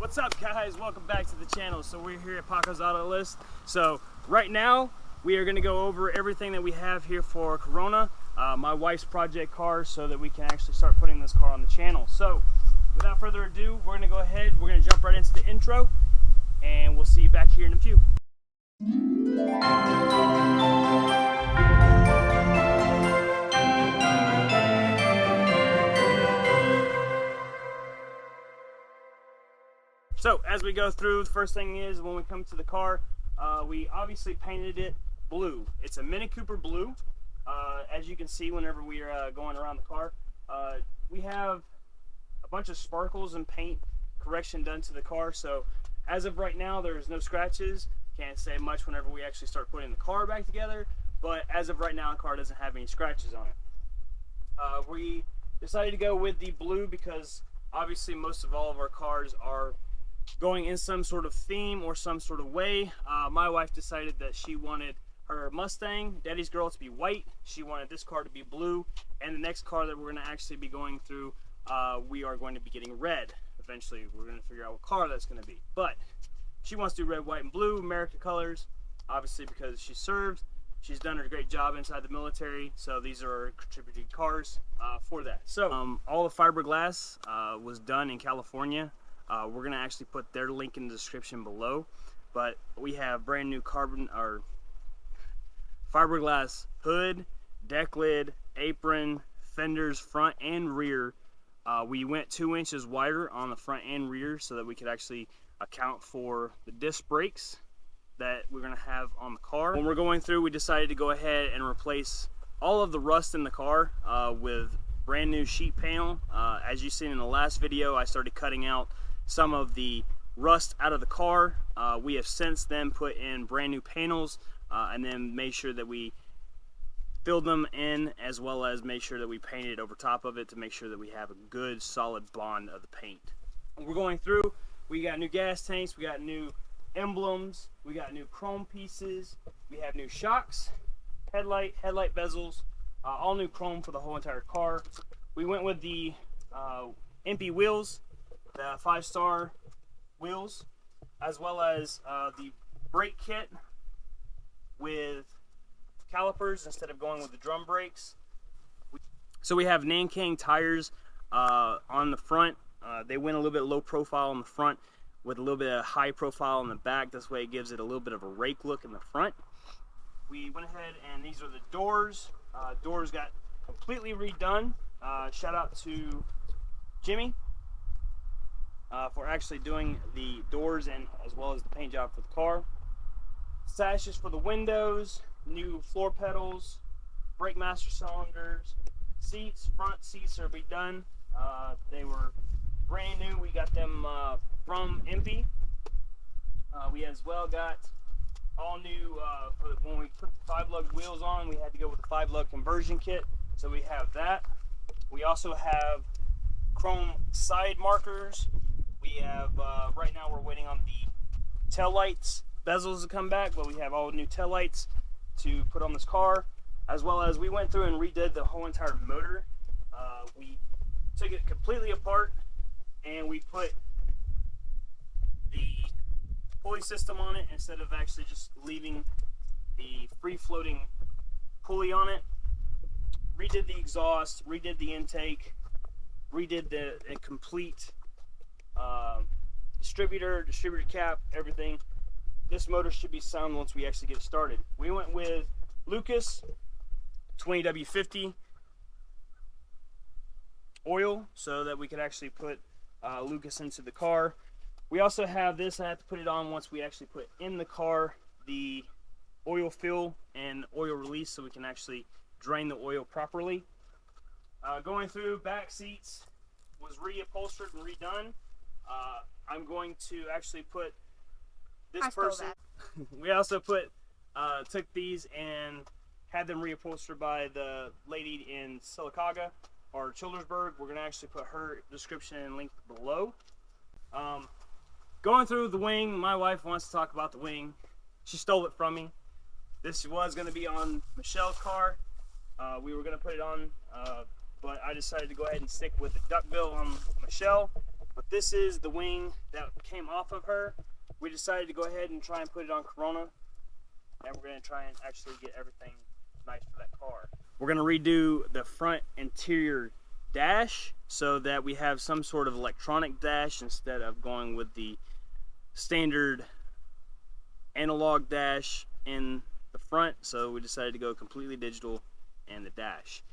What's up, guys? Welcome back to the channel. So we're here at Paco's Auto List. So right now we are going to go over everything that we have here for Corona, my wife's project car, so that we can actually start putting this car on the channel. So without further ado, we're going to go ahead, we're going to jump right into the intro, and we'll see you back here in a few. So as we go through, the first thing is when we come to the car, we obviously painted it blue. It's a Mini Cooper blue. As you can see, whenever we are going around the car, we have a bunch of sparkles and paint correction done to the car. So as of right now, there's no scratches. Can't say much whenever we actually start putting the car back together, but as of right now, the car doesn't have any scratches on it. We decided to go with the blue because obviously most of all of our cars are going in some sort of theme or some sort of way. My wife decided that she wanted her Mustang, Daddy's Girl, to be white. She wanted this car to be blue, and the next car that we're going to actually be going through, we are going to be getting red. Eventually we're going to figure out what car that's going to be, but she wants to do red, white, and blue, America colors, obviously because she served. She's done a great job inside the military, so these are our contributing cars for that. So all the fiberglass was done in California. We're going to actually put their link in the description below, but we have brand new carbon or fiberglass hood, deck lid, apron, fenders front and rear. We went 2 inches wider on the front and rear so that we could actually account for the disc brakes that we're going to have on the car. When we're going through, we decided to go ahead and replace all of the rust in the car with brand new sheet panel. As you've seen in the last video, I started cutting out some of the rust out of the car. We have since then put in brand new panels and then made sure that we filled them in, as well as make sure that we painted over top of it to make sure that we have a good solid bond of the paint. When we're going through, we got new gas tanks, we got new emblems, we got new chrome pieces, we have new shocks, headlight bezels, all new chrome for the whole entire car. We went with the MP wheels, the 5-star wheels, as well as the brake kit with calipers instead of going with the drum brakes. So we have Nanking tires on the front. They went a little bit low profile on the front with a little bit of high profile on the back. This way it gives it a little bit of a rake look in the front. We went ahead and these are the doors. Doors got completely redone. Shout out to Jimmy for actually doing the doors and as well as the paint job for the car. Sashes for the windows, new floor pedals, brake master cylinders, seats, front seats are redone. They were brand new. We got them from MP. We as well got all new, when we put the 5-lug wheels on, we had to go with the 5-lug conversion kit. So we have that. We also have chrome side markers. We have, right now we're waiting on the tail lights, bezels to come back, but we have all new tail lights to put on this car, as well as we went through and redid the whole entire motor. We took it completely apart and we put the pulley system on it instead of actually just leaving the free-floating pulley on it. Redid the exhaust, redid the intake, redid the complete distributor cap, everything. This motor should be sound once we actually get started. We went with Lucas 20W50 oil so that we could actually put Lucas into the car. We also have this. I have to put it on once we actually put in the car the oil fill and oil release so we can actually drain the oil properly. Going through, back seats was reupholstered and redone. I'm going to actually put this person. We also put took these and had them reupholstered by the lady in Silicaga or Childersburg. We're going to actually put her description and link below. Going through the wing, my wife wants to talk about the wing. She stole it from me. This was going to be on Michelle's car. We were going to put it on, but I decided to go ahead and stick with the duckbill on Michelle with this is the wing that came off of her. We decided to go ahead and try and put it on Corona, and we're going to try and actually get everything nice for that car. We're going to redo the front interior dash so that we have some sort of electronic dash instead of going with the standard analog dash in the front. So we decided to go completely digital in the dash.